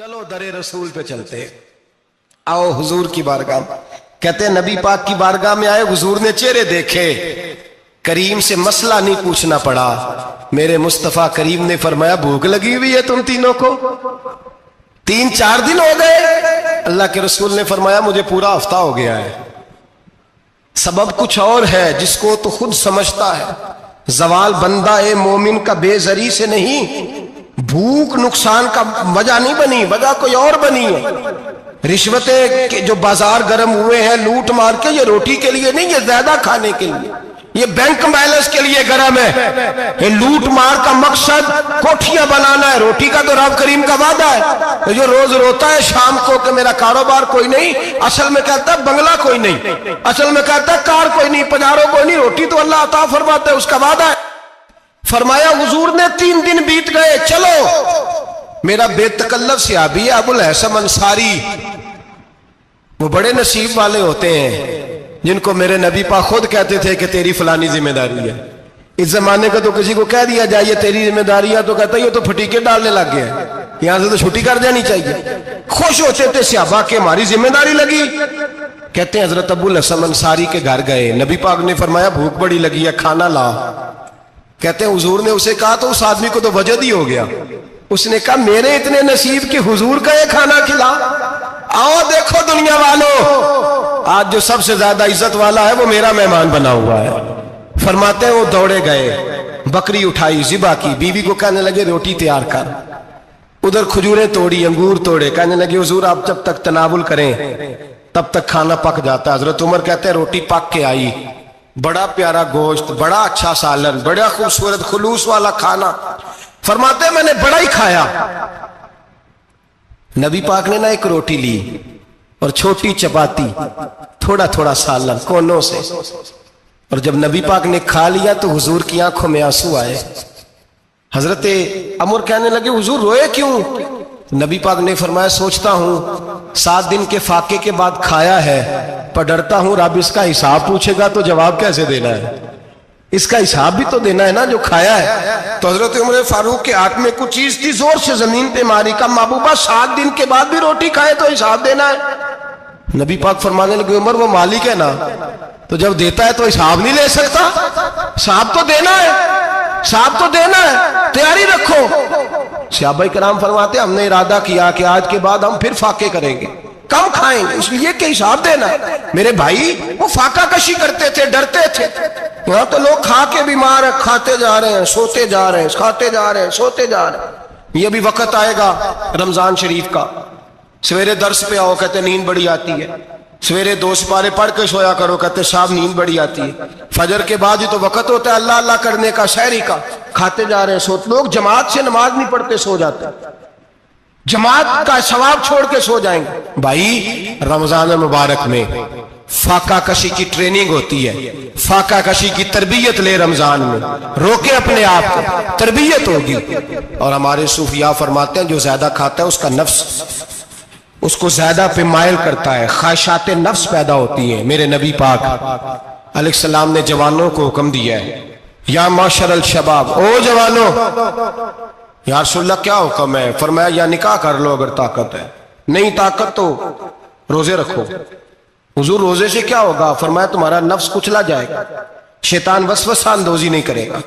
چلو در رسول پہ چلتے، آؤ حضور کی بارگاہ میں۔ کہتے ہیں نبی پاک کی بارگاہ میں آئے، حضور نے چہرے دیکھے، کریم سے مسئلہ نہیں پوچھنا پڑا۔ میرے مصطفیٰ کریم نے فرمایا بھوک لگی ہوئی ہے تم تینوں کو؟ 3-4 دن ہو گئے؟ اللہ کے رسول نے فرمایا مجھے پورا ہفتہ ہو گیا ہے۔ سبب کچھ اور ہے جس کو تو خود سمجھتا ہے۔ زوال بندہ مومن کا بے زری سے نہیں، بھوک نقصان کا وجہ نہیں بنی، وجہ کوئی اور بنی ہے۔ رشوتیں جو بازار گرم ہوئے ہیں لوٹ مار کے، یہ روٹی کے لیے نہیں، یہ زیادہ کھانے کے لیے، یہ بینک بیلنس کے لیے گرم ہے۔ یہ لوٹ مار کا مقصد کوٹھیاں بنانا ہے، روٹی کا تو رب کریم کا وعدہ ہے۔ جو روز روتا ہے شام کو کہ میرا کاروبار کوئی نہیں، اصل میں کہتا ہے بنگلہ کوئی نہیں، اصل میں کہتا ہے کار کوئی نہیں، پجارو کوئی نہیں، روٹی تو اللہ عطا فرماتا ہے، اس کا وعدہ ہے۔ فرمایا حضور نے 3 دن بیت گئے، چلو میرا بے تکلف صحابی ہے ابو الحسن انصاری، وہ بڑے نصیب والے ہوتے ہیں جن کو میرے نبی پاک خود کہتے تھے کہ تیری فلانی ذمہ داری ہے۔ اس زمانے کا تو کسی کو کہہ دیا جائے یہ تیری ذمہ داری ہے تو کہتا ہے یہ تو پھٹیکے ڈالنے لگ گیا ہے، یہاں سے تو چھٹی کر جانی چاہیے۔ خوش ہوتے تھے صحابہ کہ ہماری ذمہ داری لگی۔ کہتے ہیں حضرت ابو الحسن انصاری کے گھر گئے، نبی پاک نے فرمایا بھوک بڑی لگی ہے، کھانا لا۔ کہتے ہیں حضور نے اسے کہا تو اس آدمی کو تو وجد ہی ہو گیا، اس نے کہا میرے اتنے نصیب کہ حضور کا یہ کھانا کھلا۔ آؤ دیکھو دنیا والوں، آج جو سب سے زیادہ عزت والا ہے وہ میرا مہمان بنا ہوا ہے۔ فرماتے ہیں وہ دوڑے گئے، بکری اٹھائی، ذبح کی، بیوی کو کہنے لگے روٹی تیار کر، ادھر کھجوریں توڑی، انگور توڑے، کہنے لگے حضور آپ جب تک تناول کریں تب تک کھانا پک جاتا ہے۔ حضرت عمر کہتے ہیں روٹی پک کے آئی، بڑا پیارا گوشت، بڑا اچھا سالن، بڑا خوبصورت خلوص والا کھانا۔ فرماتے ہیں میں نے بڑا ہی کھایا۔ نبی پاک نے نہ ایک روٹی لی اور چھوٹی چپاتی، تھوڑا تھوڑا سالن کونوں سے، اور جب نبی پاک نے کھا لیا تو حضور کی آنکھوں میں آنسو آئے۔ حضرت عمر کہنے لگے حضور روئے کیوں؟ نبی پاک نے فرمایا سوچتا ہوں 7 دن کے فاقے کے بعد کھایا ہے، پر ڈرتا ہوں رب اس کا حساب پوچھے گا تو جواب کیسے دینا ہے، اس کا حساب بھی تو دینا ہے نا جو کھایا ہے۔ تو حضرت عمر فاروق کے ہاتھ میں کچھ چیز تھی، زور سے زمین پہ ماری، کا محبوبہ 7 دن کے بعد بھی روٹی کھائے تو حساب دینا ہے۔ نبی پاک فرمانے لگے عمر وہ مالک ہے نا، تو جب دیتا ہے تو حساب نہیں لے سکتا، حساب تو دینا ہے، حساب تو دینا ہے، تیاری رکھو۔ صحابہ کرام فرماتے ہم نے ارادہ کیا کہ آج کے بعد ہم پھر فاقے کریں گے، کم کھائیں گے، اس لیے کہ حساب دینا ہے۔ میرے بھائی وہ فاقہ کشی کرتے تھے، ڈرتے تھے۔ یہاں تو لوگ کھا کے بیمار ہیں، کھاتے جا رہے ہیں، سوتے جا رہے ہیں، کھاتے جا رہے ہیں، سوتے جا رہے ہیں۔ یہ بھی وقت آئے گا رمضان شریف کا، سویرے درس پہ آؤ کہتے نیند بڑی آتی ہے، سویرے 2 سپارے پڑھ کے سویا کرو کہتے صاحب نیند بڑی آتی ہے، فجر کے بعد ہی تو وقت ہوتا ہے اللہ اللہ کرنے کا، سحری کا، کھاتے جا رہے ہیں، سوتے۔ لوگ جماعت سے نماز نہیں پڑھتے سو جاتے، جماعت کا ثواب چھوڑ کے سو جائیں گے۔ بھائی رمضان مبارک میں فاقہ کشی کی ٹریننگ ہوتی ہے، فاقہ کشی کی تربیت لے، رمضان میں روکے اپنے آپ کو، تربیت ہوگی۔ اور ہمارے صوفیاء فرماتے ہیں جو زیادہ کھاتا ہے اس کا نفس اس کو زیادہ پہ مائل کرتا ہے، خواہشات نفس پیدا ہوتی ہیں۔ میرے نبی پاک علیہ السلام نے جوانوں کو حکم دیا ہے یا معاشر الشباب، او جوانوں، یا رسول اللہ کیا حکم ہے؟ فرمایا یا نکاح کر لو اگر طاقت ہے، نہیں طاقت تو روزے رکھو۔ حضور روزے سے کیا ہوگا؟ فرمایا تمہارا نفس کچلا جائے گا، شیطان وسوسہ اندوزی نہیں کرے گا۔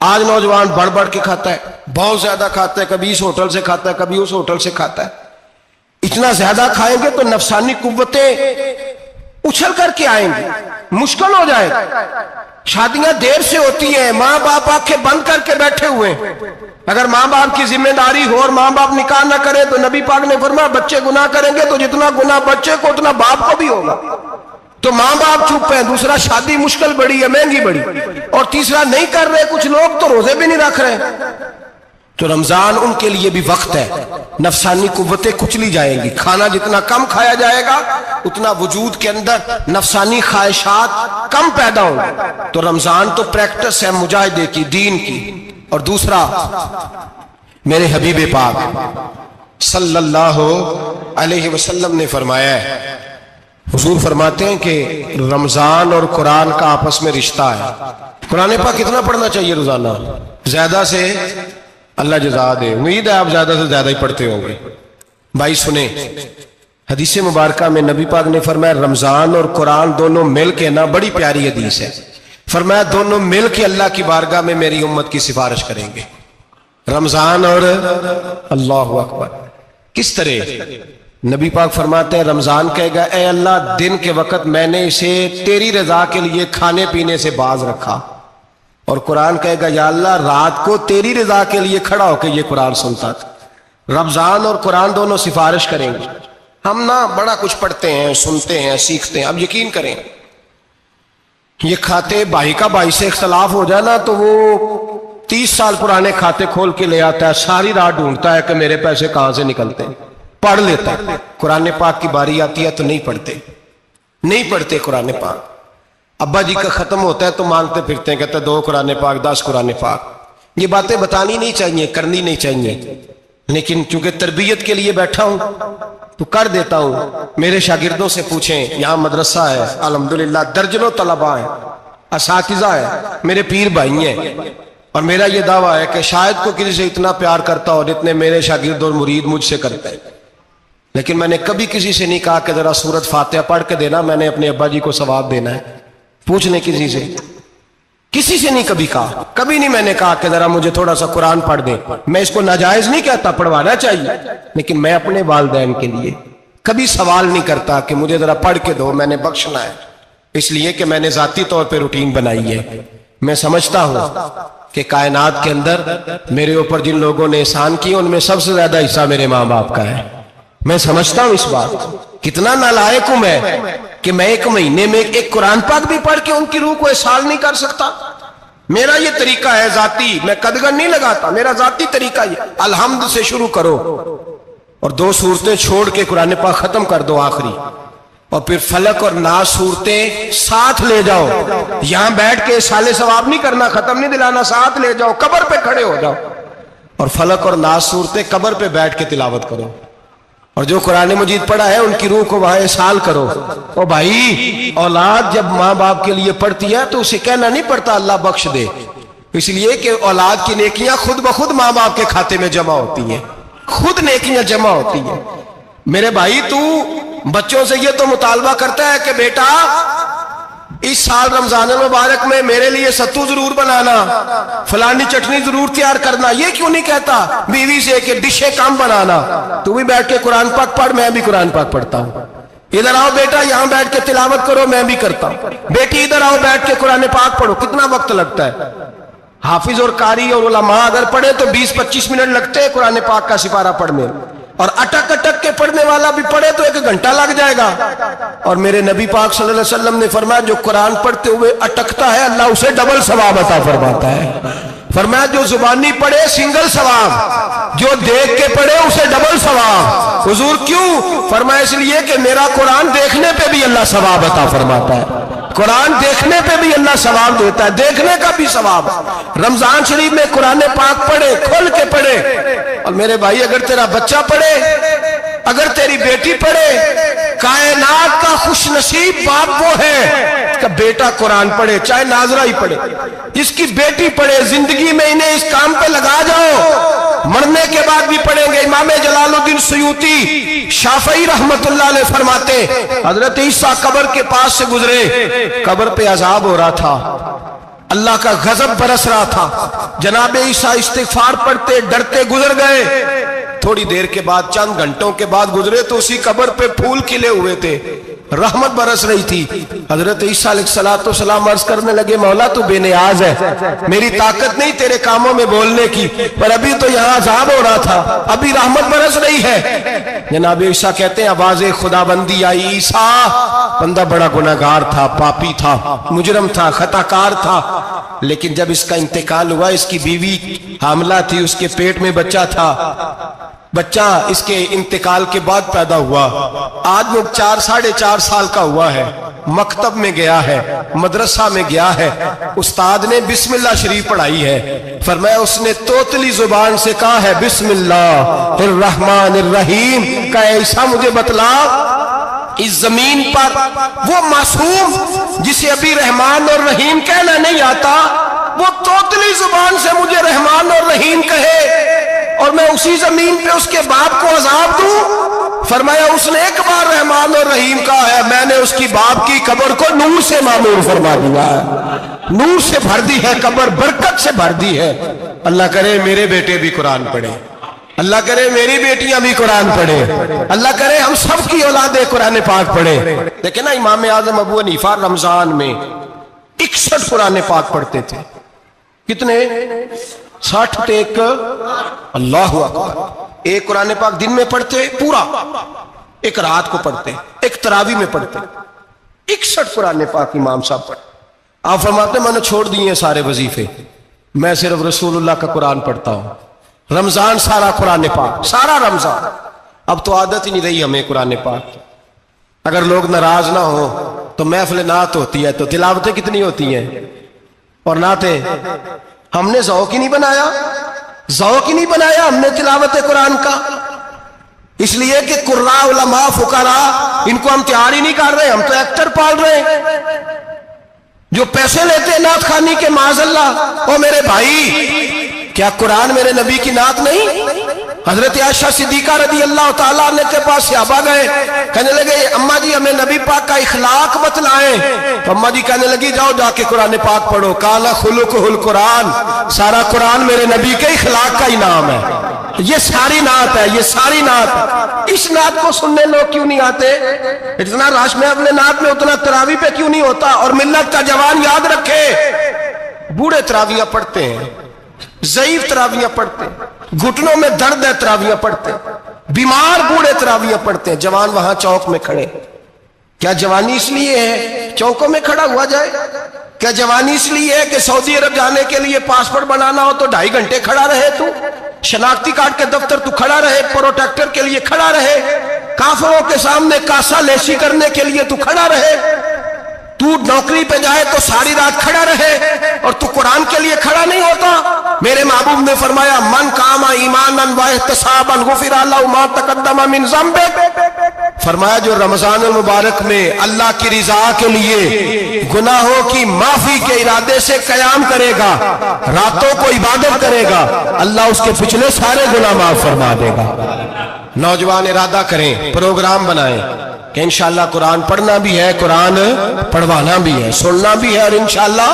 آج نوجوان بڑھ بڑھ کے کھاتا ہے، بہت زیادہ کھاتا ہے، کبھی اس ہوٹل سے کھاتا ہے، کبھی اس ہوٹل سے کھاتا ہے۔ اتنا زیادہ کھائیں گے تو نفسانی قوتیں اچھل کر کے آئیں گے، مشکل ہو جائے گا۔ شادیاں دیر سے ہوتی ہیں، ماں باپ آنکھیں بند کر کے بیٹھے ہوئے ہیں۔ اگر ماں باپ کی ذمہ داری ہو اور ماں باپ نکاح نہ کرے تو نبی پاک نے فرمایا بچے گناہ کریں گے تو جتنا گناہ بچے کو اتنا باپ کو بھی ہوگا۔ تو ماں باپ چپ ہیں، دوسرا شادی مشکل بڑی ہے، مہنگی بڑی، اور تیسرا نہیں کر رہے کچھ لوگ تو روزے بھی نہیں رکھ رہے۔ تو رمضان ان کے لیے بھی وقت ہے، نفسانی قوتیں کچلی جائیں گی، کھانا جتنا کم کھایا جائے گا اتنا وجود کے اندر نفسانی خواہشات کم پیدا ہوں گے۔ تو رمضان تو پریکٹس ہے مجاہدے کی، دین کی۔ اور دوسرا میرے حبیب پاک صلی اللہ علیہ وسلم نے فرمایا ہے، حضور فرماتے ہیں کہ رمضان اور قرآن کا آپس میں رشتہ ہے۔ قرآن پاک کتنا پڑھنا چاہیے روزانہ؟ زیادہ سے اللہ جزا دے، امید ہے آپ زیادہ سے زیادہ ہی پڑھتے ہوں گے۔ भाई सुने, हदीस मुबारका में नबी पाक ने फरमाया रमजान और कुरान दोनों मिल के ना, बड़ी प्यारी हदीस है, फरमाया दोनों मिल के अल्लाह की बारगाह में मेरी उम्मत की सिफारिश करेंगे। रमजान और अल्लाहु अकबर। किस तरह? नबी पाक फरमाते हैं रमजान कहेगा ए अल्लाह दिन के वक्त मैंने इसे तेरी रजा के लिए खाने पीने से बाज रखा, और कुरान कहेगा या अल्लाह रात को तेरी रजा के लिए खड़ा होकर ये कुरान सुनता था। रमजान और कुरान दोनों सिफारिश करेंगे। हम ना बड़ा कुछ पढ़ते हैं, सुनते हैं, सीखते हैं। अब यकीन करें ये खाते भाई का भाई से इख्तलाफ हो जाए ना तो वो 30 साल पुराने खाते खोल के ले आता है, सारी रात ढूंढता है कि मेरे पैसे कहां से निकलते हैं, पढ़ लेता है। कुरान पाक की बारी आती है तो नहीं पढ़ते कुरान पाक। अब्बा जी का खत्म होता है तो मांगते फिरते हैं, कहते 2 कुरान पाक 10 कुरान पाक। ये बातें बतानी नहीं चाहिए, करनी नहीं चाहिए, लेकिन चूंकि तरबियत के लिए बैठा हूं तो कर देता हूं। मेरे शागिर्दों से पूछें, यहां मदरसा है अल्हम्दुलिल्लाह, दर्जनों तलबा है, असातिज़ा है, मेरे पीर भाई हैं, और मेरा ये दावा है कि शायद को किसी से इतना प्यार करता हो जितने मेरे शागिर्द और मुरीद मुझसे करते हैं। लेकिन मैंने कभी किसी से नहीं कहा कि जरा सूरत फातिहा पढ़ के देना, मैंने अपने अब्बा जी को सवाब देना है। पूछ लें किसी से नहीं कभी कहा, कभी नहीं मैंने कहा कि जरा मुझे थोड़ा सा कुरान पढ़ दे। मैं इसको नाजायज नहीं कहता, पढ़वाना चाहिए, लेकिन मैं अपने वालिदैन के लिए कभी सवाल नहीं करता कि मुझे जरा पढ़ के दो, मैंने बख्शना है, इसलिए कि मैंने जाती तौर पे रूटीन बनाई है। मैं समझता हूं कि कायनात के अंदर मेरे ऊपर जिन लोगों ने एहसान किए उनमें सबसे ज्यादा हिस्सा मेरे माँ बाप का है। मैं समझता हूं इस बात। कितना नालायक हूं मैं कि मैं 1 महीने में एक कुरान पाक भी पढ़ के उनकी रूह को एहसास नहीं कर सकता। मेरा ये तरीका है जाती, मैं कदगन नहीं लगाता, मेरा जाती तरीका ये, अलहम्द से शुरू करो और 2 सूरतें छोड़ के कुरान पाक खत्म कर दो आखिरी, और फिर फलक और नास सूरतें साथ ले जाओ। यहां बैठ के साले सवाब नहीं करना, खत्म नहीं दिलाना, साथ ले जाओ, कब्र पे खड़े हो जाओ और फलक और नास सूरतें कब्र पे बैठ के तिलावत करो। और जो कुरान मजीद पढ़ा है उनकी रूह को वहां साल करो। ओ भाई, औलाद जब माँ बाप के लिए पढ़ती है तो उसे कहना नहीं पड़ता अल्लाह बख्श दे, इसलिए कि औलाद की नेकियां खुद ब खुद माँ बाप के खाते में जमा होती हैं, खुद नेकियां जमा होती हैं। मेरे भाई तू बच्चों से ये तो मुतालबा करता है कि बेटा इस साल रमजान मुबारक में मेरे लिए सत्तू जरूर बनाना, फलानी चटनी जरूर तैयार करना, ये क्यों नहीं कहता बीवी से कि डिशे कम बनाना। तू भी बैठ के कुरान पाक पढ़, मैं भी कुरान पाक पढ़ता हूँ। इधर आओ बेटा, यहां बैठ के तिलावत करो, मैं भी करता हूँ। बेटी इधर आओ, बैठ के कुरान पाक पढ़ो। कितना वक्त लगता है? हाफिज और कारी और उलमा अगर पढ़े तो 20-25 मिनट लगते हैं कुरान पाक का सिपारा पढ़ने, और अटक अटक के पढ़ने वाला भी पढ़े तो 1 घंटा लग जाएगा। और मेरे नबी पाक सल्लल्लाहु अलैहि वसल्लम ने फरमाया जो कुरान पढ़ते हुए अटकता है अल्लाह उसे डबल सवाब अता फरमाता है। फरमाया जो जुबानी पढ़े सिंगल सवाब, जो देख के पढ़े उसे डबल सवाब। हुजूर क्यों? फरमाया इसलिए कि मेरा कुरान देखने पे भी अल्लाह सवाब अता फरमाता है, कुरान देखने पे भी अल्लाह सवाब देता है, देखने का भी सवाब। रमजान शरीफ में कुरान पाक पढ़े, खोल के पढ़े। और मेरे भाई अगर तेरा बच्चा पढ़े, अगर तेरी बेटी पढ़े, कायनात का खुश नसीब बाप वो है कि बेटा कुरान पढ़े, चाहे नाजरा ही पढ़े, जिसकी बेटी पढ़े। जिंदगी में इन्हें इस काम पे लगा जाओ, मरने के बाद भी पढ़ेंगे। इमाम जलालुद्दीन सुयूती शाफई रहमतुल्लाह अलैह फरमाते, हजरत ईसा कब्र के पास से गुजरे, कब्र पे अजाब हो रहा था, अल्लाह का गजब बरस रहा था। जनाब ईसा इस्तिगफार पढ़ते डरते गुजर गए। थोड़ी देर के बाद, चंद घंटों के बाद गुजरे तो उसी कब्र पे फूल खिले हुए थे, रहमत बरस रही थी। हजरत ईसा अलैहिस्सलाम अर्ज करने लगे मौला तू बेनियाज है, मेरी ताकत नहीं तेरे कामों में बोलने की, पर अभी तो यहाँ अजाब हो रहा था, अभी रहमत बरस रही है। जनाब ईसा कहते हैं आवाज़े खुदाबंदी आई, ईसा बंदा बड़ा गुनहगार था, पापी था, मुजरम था, खताकार था, लेकिन जब इसका इंतकाल हुआ, इसकी बीवी हामला थी, उसके पेट में बच्चा था, बच्चा इसके इंतकाल के बाद पैदा हुआ। आज वो 4-4.5 साल का हुआ है, मकतब में गया है, मदरसा में गया है, उस्ताद ने बिस्मिल्लाह शरीफ पढ़ाई है। फरमाया उसने तोतली जुबान से कहा है बिस्मिल्लाहिर्रहमानिर्रहीम का, ऐसा मुझे बतला इस जमीन पर वो मासूम जिसे अभी रहमान और रहीम कहना नहीं आता, वो तोतली जुबान से मुझे रहमान और रहीम कहे और मैं उसी जमीन पे उसके बाप को अजाब दूं। फरमाया उसने एक बार रहमान और रहीम कहा है, मैंने उसकी बाप की कब्र को नूर से मामूर फरमा दिया है, नूर से भर दी है कब्र, बरकत से भर दी है। अल्लाह करे मेरे बेटे भी कुरान पढ़े, अल्लाह करे मेरी बेटियां भी कुरान पढ़े, अल्लाह करे हम सब की औलादे कुरान पाक पढ़े। देखे ना इमाम आजम अबू हनीफा रमजान में 61 कुरान पाक पढ़ते थे। कितने? 60 थे एक। अल्लाह अकबर। एक कुरान पाक दिन में पढ़ते पूरा, एक रात को पढ़ते, एक तरावी में पढ़ते। 61 कुरान पाक इमाम साहब पढ़ते। आप फरमाते मैंने छोड़ दिए सारे वजीफे, मैं सिर्फ रसूलुल्लाह का कुरान पढ़ता हूं। रमजान सारा कुरान पाक, सारा रमजान। अब तो आदत ही नहीं रही हमें कुरान पाक। अगर लोग नाराज ना हो तो महफिल नात होती है तो तिलावतें कितनी होती हैं, और नाते हमने ज़ौक़ ही नहीं बनाया, ज़ौक़ ही नहीं बनाया हमने तिलावत कुरान का। इसलिए कि कुर्रा उलमा फुकरा इनको हम तैयार ही नहीं कर रहे, हम तो एक्टर पाल रहे हैं जो पैसे लेते हैं नात खानी के। माज़अल्लाह। ओ मेरे भाई, क्या कुरान मेरे नबी की नात नहीं? हजरत आयशा सिद्दीका रज़ी अल्लाह ताला अन्हा के पास सहाबा गए, कहने लगे अम्मा जी हमें नबी पाक का इखलाक बतलाएं। तो अम्मा जी कहने लगी जाओ जाके कुरान पाक पढ़ो। काला खुलुकुहुल कुरान, सारा कुरान मेरे नबी के इखलाक का ही नाम है। ये सारी नात है, ये सारी नात। इस नात को सुनने लोग क्यों नहीं आते? इतना राश में अपने नात में उतना तरावी पे क्यों नहीं होता? और मिल्लत का जवान याद रखे, बूढ़े तरावियां पढ़ते हैं, ज़ईफ तरावियां पढ़ते हैं, घुटनों में दर्द है तरावियां पढ़ते हैं, बीमार बूढ़े तरावियां पढ़ते हैं। जवान वहां चौक में खड़े। क्या जवानी इसलिए है चौकों में खड़ा हुआ जाए? क्या जवानी इसलिए है कि सऊदी अरब जाने के लिए पासपोर्ट बनाना हो तो 2.5 घंटे खड़ा रहे तू? शनाख्ती कार्ड के दफ्तर तू खड़ा रहे, प्रोटेक्टर के लिए खड़ा रहे, काफिरों के सामने कासा लेसी करने के लिए तू खड़ा रहे, तू नौकरी पे जाए तो सारी रात खड़ा रहे, और तू कुरान के लिए खड़ा नहीं होता? मेरे महबूब ने फरमाया मन कामा ईमानन व इहतिसाबन गुफिरा लहु मा तक़द्दम मिन ज़ंबि। फरमाया जो रमजान मुबारक में अल्लाह की रिजा के लिए गुनाहों की माफी के इरादे से कयाम करेगा, रातों को इबादत करेगा, अल्लाह उसके पिछले सारे गुनाह माफ फरमा देगा। नौजवान इरादा करें, प्रोग्राम बनाएं कि इंशाअल्लाह कुरान पढ़ना भी है, कुरान पढ़वाना भी है, सुनना भी है, और इंशाअल्लाह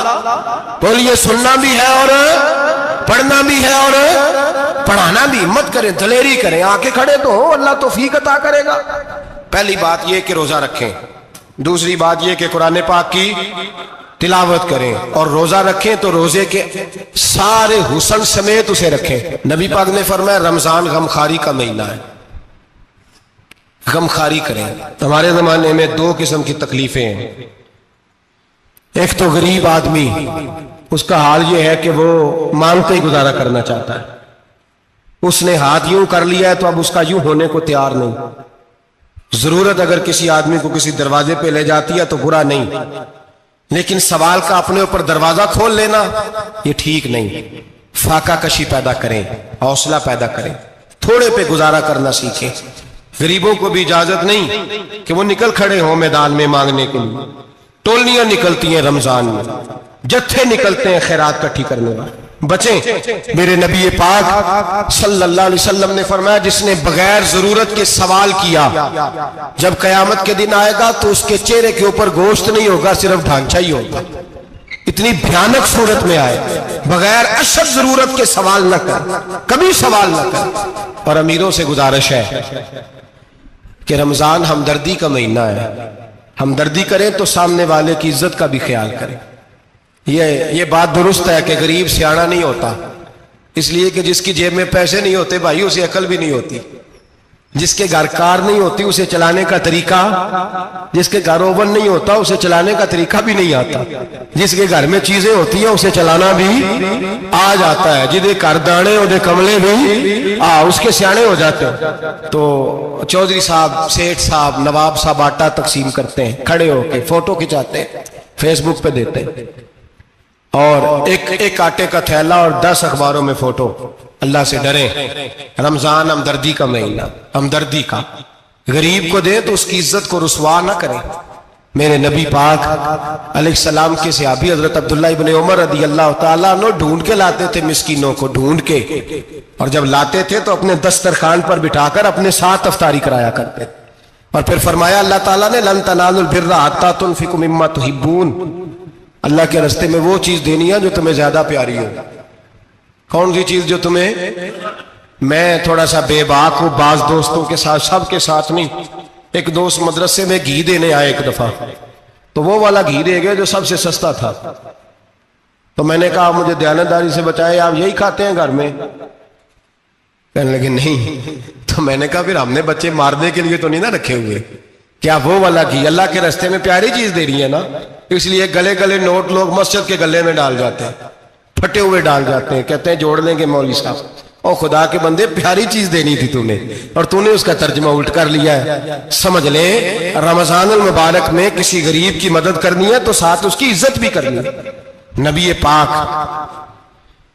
बोलिए सुनना भी है और पढ़ना भी है और पढ़ाना भी। हिम्मत करें, दलेरी करें, आके खड़े तो हो, अल्लाह तौफीक अता करेगा। पहली बात यह कि रोजा रखें, दूसरी बात यह कि कुरान पाक की तिलावत करें, और रोजा रखें तो रोजे के सारे हुस्न समेत उसे रखें। नबी पाक ने फरमाया रमजान गमखारी का महीना है, गमखारी करें। हमारे जमाने में 2 किस्म की तकलीफें हैं। एक तो गरीब आदमी, उसका हाल यह है कि वो मांगते ही गुजारा करना चाहता है, उसने हाथ यूं कर लिया है तो अब उसका यूं होने को तैयार नहीं। जरूरत अगर किसी आदमी को किसी दरवाजे पे ले जाती है तो बुरा नहीं, लेकिन सवाल का अपने ऊपर दरवाजा खोल लेना ये ठीक नहीं। फाका कशी पैदा करें, हौसला पैदा करें, थोड़े पे गुजारा करना सीखें। गरीबों को भी इजाजत नहीं कि वो निकल खड़े हों मैदान में मांगने के लिए। टोलियां निकलती हैं रमजान में, जत्थे निकलते हैं खैरात इकट्ठी करने वाले। बचें। मेरे नबी पाक सल्लल्लाहु अलैहि वसल्लम ने फरमाया जिसने बगैर जरूरत के सवाल किया, जब कयामत के दिन आएगा तो उसके चेहरे के ऊपर गोश्त नहीं होगा, सिर्फ ढांचा ही होगा। इतनी भयानक सूरत में आए, बगैर अशद जरूरत के सवाल न कर, कभी सवाल न कर। और अमीरों से गुजारिश है कि रमजान हमदर्दी का महीना है, हमदर्दी करें तो सामने वाले की इज्जत का भी ख्याल करें। ये बात दुरुस्त है कि गरीब सियाना नहीं होता, इसलिए कि जिसकी जेब में पैसे नहीं होते भाई उसे अकल भी नहीं होती। जिसके घर कार नहीं होती उसे चलाने का तरीका, जिसके घर ओवन नहीं होता उसे चलाने का तरीका भी नहीं आता। जिसके घर में चीजें होती हैं उसे चलाना भी आ जाता है। जिदे घर दाने ओदे कमले भी उसके सियाने हो जाते हैं। तो चौधरी साहब, सेठ साहब, नवाब साहब आटा तकसीम करते हैं, खड़े होके फोटो खिंचाते हैं, फेसबुक पे देते हैं, और एक आटे का थैला और 10 अखबारों में फोटो। अल्लाह से डरें। रमजान हमदर्दी का महीना, हमदर्दी का। गरीब को दे तो उसकी इज्जत को रुसवा ना करें, میرے نبی پاک علیہ السلام کے صحابی حضرت عبداللہ ابن عمر رضی اللہ تعالیٰ عنہ ڈھونڈ کے لاتے تھے مسکینوں کو، ڈھونڈ کے، اور جب لاتے تھے تو اپنے دسترخوان پر بٹھا کر اپنے ساتھ افطاری کرایا کرتے، اور پھر فرمایا اللہ تعالیٰ نے لن تنالوا البر حتی تنفقوا مما تحبون، اللہ کے راستے میں وہ چیز دینی ہے جو تمہیں زیادہ پیاری ہو۔ کون سی چیز جو تمہیں؟ میں تھوڑا سا بے باک ہوں، بعض دوستوں کے ساتھ، سب کے ساتھ نہیں۔ ایک دوست مدرسے میں گھی دینے آئے ایک دفعہ، تو وہ والا گھی دے گئے جو سب سے سستا تھا، تو میں نے کہا مجھے دیانتداری سے بچائے، آپ یہی کھاتے ہیں گھر میں؟ کہنے لگے نہیں۔ تو میں نے کہا پھر ہم نے بچے مارنے کے لیے تو نہیں نہ رکھے ہوئے، کیا وہ والا گھی اللہ کے راستے میں پیاری چیز دے رہی ہے نا، اس لیے گلے گلے نوٹ لوگ مسجد کے گلے میں ڈال جاتے ہیں، پھٹے ہوئے ڈال جاتے ہیں، کہتے ہیں جوڑ لیں گے مولوی صاحب۔ او خدا کے بندے، پیاری چیز دینی تھی تو نے، اور تو نے اس کا ترجمہ الٹ کر لیا ہے۔ سمجھ لیں رمضان المبارک میں کسی غریب کی مدد کرنی ہے تو ساتھ اس کی عزت بھی کرنی ہے۔ نبی پاک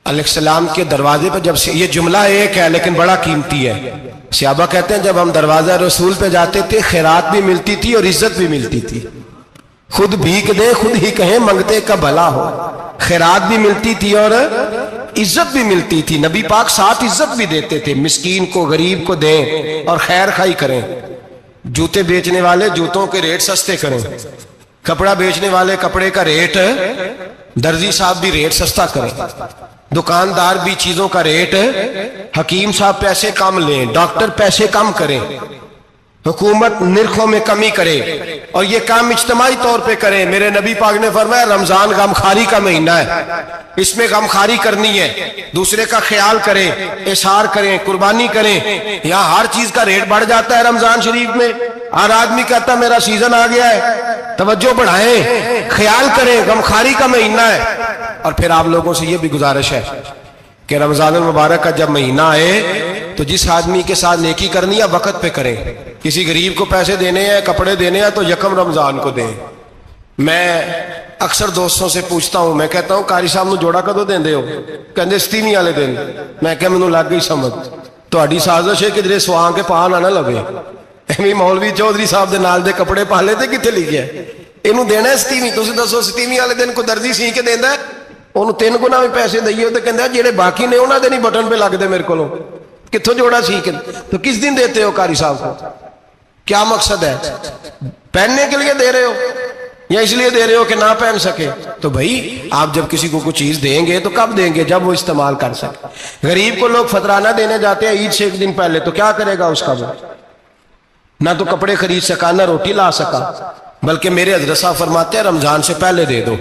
علیہ السلام کے دروازے پہ جب سے، یہ جملہ ایک ہے لیکن بڑا قیمتی ہے، صحابہ کہتے ہیں جب ہم دروازہ رسول پہ جاتے تھے خیرات بھی ملتی تھی اور عزت بھی ملتی تھی، خود بھیک دے خود ہی کہیں منگتے کا بھلا ہو، خیرات بھی ملتی تھی اور عزت بھی ملتی تھی۔ نبی پاک ساتھ عزت بھی دیتے تھے، مسکین کو غریب کو دیں اور خیر خائی کریں، جوتے بیچنے والے جوتوں کے ریٹ سستے کریں، کپڑا بیچنے والے کپڑے کا ریٹ، درزی صاحب بھی ریٹ سستا کریں، دکاندار بھی چیزوں کا ریٹ، حکیم صاحب پیسے کم لیں، ڈاکٹر پیسے کم کریں، حکومت نرخوں میں کمی کرے، اور یہ کام اجتماعی طور پہ کریں۔ میرے نبی پاک نے فرمایا رمضان غمخواری کا مہینہ ہے، اس میں غمخواری کرنی ہے، دوسرے کا خیال کریں، احسان کریں، قربانی کریں۔ یہاں ہر چیز کا ریٹ بڑھ جاتا ہے رمضان شریف میں، ہر آدمی کہتا میرا سیزن آ گیا ہے، توجہ بڑھائیں، خیال کریں، غمخواری کا مہینہ ہے۔ اور پھر آپ لوگوں سے یہ بھی گزارش ہے کہ رمضان المبارک کا جب مہینہ آئے تو جس آدمی کے ساتھ نیکی کرنی ہے وقت پہ کریں، کسی غریب کو پیسے دینے ہیں، کپڑے دینے ہیں تو یکم رمضان کو دیں۔ میں اکثر دوستوں سے پوچھتا ہوں، میں کہتا ہوں قاری صاحب نو جوڑا کدو دیندے ہو؟ کہندے 27 والے دن۔ میں کہ مینوں لگ گئی سمجھ، تہاڈی سازش ہے کہ جڑے سواں کے پا نہ لگے، ایویں مولوی چودھری صاحب دے نال دے کپڑے پا لے تے کتے لکھیا ہے اینوں دینا ہے 27؟ تسی دسو 27 والے دن کو درزی سی کے دیندا ہے؟ انہوں 3 گنا بھی پیسے دئیے تو کہندے جڑے باقی نے انہاں دے نہیں بٹن پہ لگ دے میرے کولوں، کتھوں جوڑا سی کے؟ تو کس دن دیتے ہو قاری صاحب کو؟ کیا مقصد ہے؟ پہننے کے لیے دے رہے ہو یا اس لیے دے رہے ہو کہ نہ پہن سکے؟ تو بھائی آپ جب کسی کو کوئی چیز دیں گے تو کب دیں گے؟ جب وہ استعمال کر سکے۔ غریب کو لوگ فطرانہ دینے جاتے ہیں عید سے ایک دن پہلے، تو کیا کرے گا اس کا؟ وہ نہ تو کپڑے خرید سکا نہ روٹی لا سکا، بلکہ میرے حضرت صاحب فرماتے ہیں رمضان سے پہلے دے دو،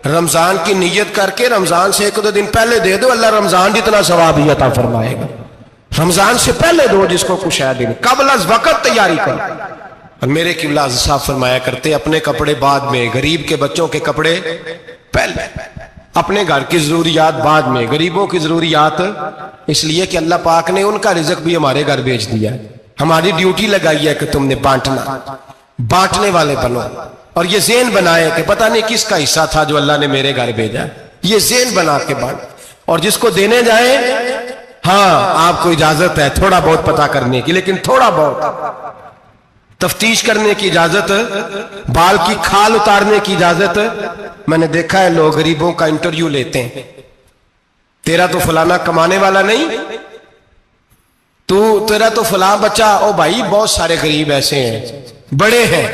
رمضان کی نیت کر کے رمضان سے 1-2 دن پہلے دے دو، اللہ رمضان جتنا ثواب ہی عطا فرمائے گا۔ رمضان سے پہلے دو جس کو کچھ ہے دن، قبل از وقت تیاری کر۔ اور میرے قبلہ حضرت صاحب فرمایا کرتے اپنے کپڑے بعد میں، غریب کے بچوں کے کپڑے پہلے، اپنے گھر کی ضروریات بعد میں، غریبوں کی ضروریات، اس لیے کہ اللہ پاک نے ان کا رزق بھی ہمارے گھر بھیج دیا ہے، ہماری ڈیوٹی لگائی ہے کہ تم نے بانٹنا، بانٹنے والے بنو، اور یہ ذہن بنائے کہ پتہ نہیں کس کا حصہ تھا جو اللہ نے میرے گھر بھیجا، یہ ذہن بنا کے بانٹ، اور جس کو دینے جائیں ہاں آپ کو اجازت ہے تھوڑا بہت پتہ کرنے کی، لیکن تھوڑا بہت تفتیش کرنے کی اجازت، بال کی کھال اتارنے کی اجازت۔ میں نے دیکھا ہے لوگ غریبوں کا انٹرویو لیتے ہیں، تیرا تو فلانا کمانے والا نہیں، تیرا تو فلاں بچہ، او بھائی بہت سارے غریب ایسے ہیں، بڑے ہیں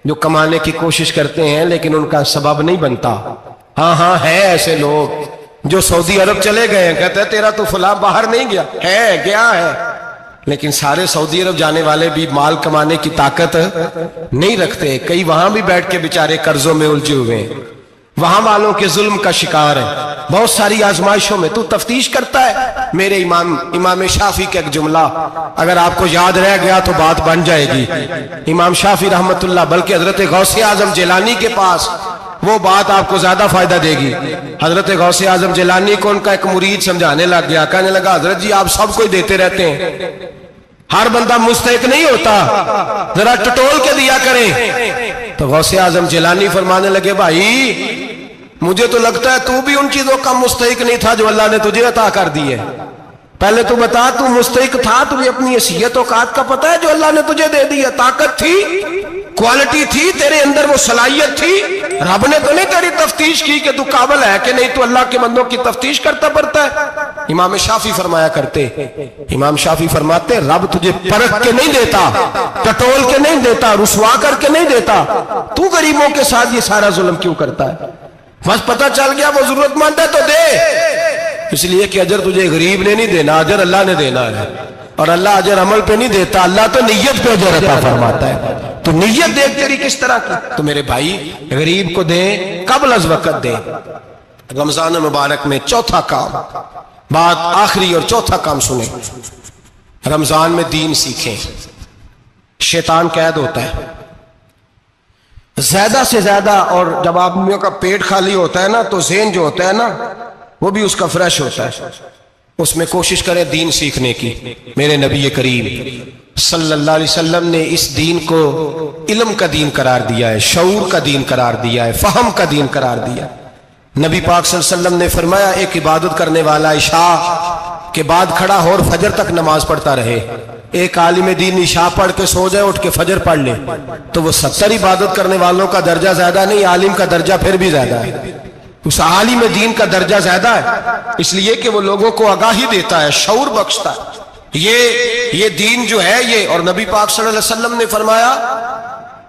جو کمانے کی کوشش کرتے ہیں لیکن ان کا سبب نہیں بنتا۔ ہاں ہے ایسے لوگ جو سعودی عرب چلے گئے ہیں، کہتے ہیں تیرا تو فلاں باہر نہیں گیا، ہے گیا ہے، لیکن سارے سعودی عرب جانے والے بھی مال کمانے کی طاقت نہیں رکھتے، کئی وہاں بھی بیٹھ کے بیچارے قرضوں میں الجھے ہوئے ہیں، وہاں والوں کے ظلم کا شکار ہے، بہت ساری آزمائشوں میں تو تفتیش کرتا ہے۔ میرے امام شافعی کا ایک جملہ اگر آپ کو یاد رہ گیا تو بات بن جائے گی، امام شافعی رحمت اللہ، بلکہ حضرت غوث اعظم جیلانی کے پاس وہ بات آپ کو زیادہ فائدہ دے گی۔ حضرت غوث اعظم جیلانی کو ان کا ایک مرید سمجھانے لگ گیا، کہنے لگا حضرت جی آپ سب کو دیتے رہتے ہیں، ہر بندہ مستحق نہیں ہوتا، ذرا ٹٹول کے دیا کریں۔ تو غوث اعظم جیلانی فرمانے لگے بھائی مجھے تو لگتا ہے تو بھی ان چیزوں کا مستحق نہیں تھا جو اللہ نے تجھے عطا کر دی ہے، پہلے تو بتا تو مستحق تھا، تجھے اپنی حیثیت اوقات کا پتہ ہے جو اللہ نے تجھے دے دی ہے؟ طاقت تھی، क्वालिटी थी तेरे अंदर, वो सलाहियत थी। रब ने तो नहीं तेरी तफ्तीश की कि तू काबिल है कि नहीं, तू अल्लाह के बंदों की तफ्तीश करता पड़ता है। इमाम शाफी फरमाया करते, इमाम शाफी फरमाते रब तुझे परख के नहीं देता, टटोल के नहीं देता, रुसवा करके नहीं देता, तू गरीबों के साथ ये सारा जुल्म क्यों करता है? बस पता चल गया वो जरूरतमंद है तो दे, इसलिए कि अजर तुझे गरीब ने नहीं देना, अजर अल्लाह ने देना है। और अल्लाह अजर अमल पे नहीं देता, अल्लाह तो नियत पे अजर अता फरमाता है। तो नियत देख तेरी किस तरह की। तो मेरे भाई गरीब को दे, कबल अज वक़्त दे। रमजान मुबारक में चौथा काम, बात आखिरी और चौथा काम सुने, रमजान में दीन सीखें। शैतान कैद होता है ज्यादा से ज्यादा, और जब आदमियों का पेट खाली होता है ना तो ज़हन जो होता है ना वो भी उसका फ्रेश होता है। उसमें कोशिश करें दीन सीखने की। मेरे नबी करीम सल्लल्लाहु अलैहि वसल्लम ने इस दीन को इल्म का दीन करार दिया है, शऊर का दीन करार दिया है, फहम का दीन करार दिया। नबी पाक सल्लल्लाहु अलैहि वसल्लम ने फरमाया एक इबादत करने वाला इशा के बाद खड़ा हो और फजर तक नमाज पढ़ता रहे। एक आलिम दीन इशा पढ़ के सो जाए, उठ के फजर पढ़ ले, तो वो 70 इबादत करने वालों का दर्जा ज्यादा नहीं, आलिम का दर्जा फिर भी ज्यादा है। उस आलिम दीन का दर्जा ज्यादा है, इसलिए कि वो लोगों को आगाही देता है, शऊर बख्शता है। ये दीन जो है ये, और नबी पाक सल्लल्लाहु अलैहि वसल्लम ने फरमाया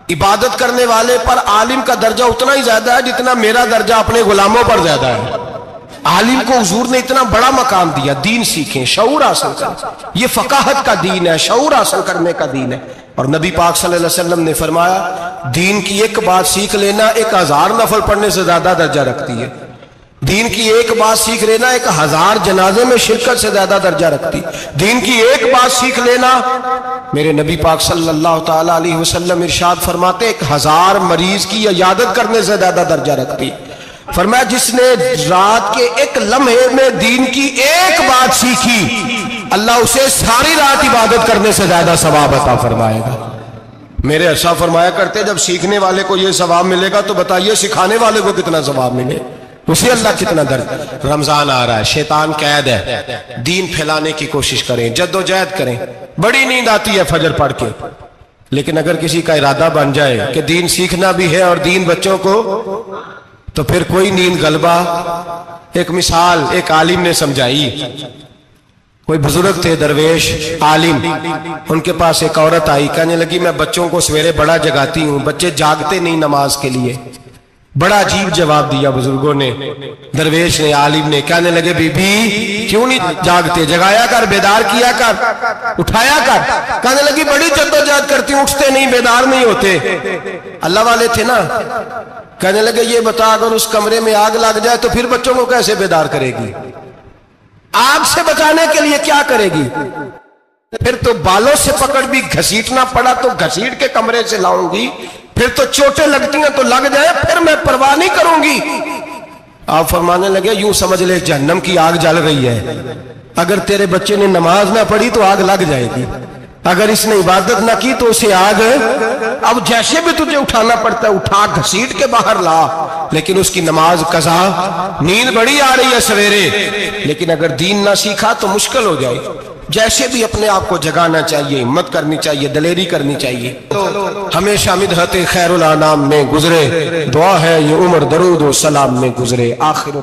इबादत करने वाले पर आलिम का दर्जा उतना ही ज्यादा है जितना मेरा दर्जा अपने गुलामों पर ज्यादा है। आलिम को हुजूर ने इतना बड़ा मकाम दिया। दीन सीखें, शऊर हासिल करें, ये फकाहत का दीन है, शऊर हासिल करने का दीन है। और नबी पाक सल्लल्लाहु अलैहि वसल्लम ने फरमाया दीन की एक बात सीख लेना 1000 नफल पढ़ने से ज्यादा दर्जा रखती है। दीन की एक बात सीख लेना 1000 जनाजे में शिरकत से ज्यादा दर्जा रखती। दीन की एक बात सीख लेना, मेरे नबी पाक सल्लल्लाहु ताला अलैहि वसल्लम इरशाद फरमाते 1000 मरीज की इयादत करने से ज्यादा दर्जा रखती। फरमाया जिसने रात के एक लम्हे में दीन की एक बात सीखी, अल्लाह उसे सारी रात इबादत करने से ज्यादा सवाब अता फरमाएगा। मेरे अच्छा फरमाया करते जब सीखने वाले को ये सवाब मिलेगा तो बताइए सिखाने वाले को कितना सवाब मिले, उसे अल्लाह कितना दर्द। रमजान आ रहा है, शैतान कैद है, दीन फैलाने की कोशिश करें, जद्दोजहद करें। बड़ी नींद आती है फजर पढ़ के, लेकिन अगर किसी का इरादा बन जाए कि दीन सीखना भी है और दीन बच्चों को, तो फिर कोई नींद गलबा। एक मिसाल एक आलिम ने समझाई। कोई बुजुर्ग थे दरवेश आलिम, उनके पास एक औरत आई, कहने लगी मैं बच्चों को सवेरे बड़ा जगाती हूँ, बच्चे जागते नहीं नमाज के लिए। बड़ा अजीब जवाब दिया बुजुर्गों ने, दरवेश ने, आलिम ने। कहने लगे बीबी क्यों नहीं जागते, जगाया कर, बेदार किया कर, उठाया कर। कहने लगी बड़ी जद्दोजहद करती हूँ, उठते नहीं, बेदार नहीं होते। अल्लाह वाले थे ना। कहने लगे ये बता अगर उस कमरे में आग लग जाए तो फिर बच्चों को कैसे बेदार करेगी? आग से बचाने के लिए क्या करेगी? फिर तो बालों से पकड़ भी घसीटना पड़ा तो घसीट के कमरे से लाऊंगी, फिर तो चोटें लगती हैं तो लग जाए, फिर मैं परवाह नहीं करूंगी। आप फरमाने लगे यूं समझ ले जहन्नम की आग जल रही है, अगर तेरे बच्चे ने नमाज ना पढ़ी तो आग लग जाएगी, अगर इसने इबादत ना की तो उसे आग, अब जैसे भी तुझे उठाना पड़ता है उठा घसीट के बाहर ला, लेकिन उसकी नमाज कज़ा। नींद बड़ी आ रही है सवेरे, लेकिन अगर दीन ना सीखा तो मुश्किल हो जाए। जैसे भी अपने आप को जगाना चाहिए, हिम्मत करनी चाहिए, दलेरी करनी चाहिए। तो हमेशा मिदहते खैरुल अनाम में गुजरे, दुआ है ये उम्र दरूद व सलाम में गुजरे। आखिर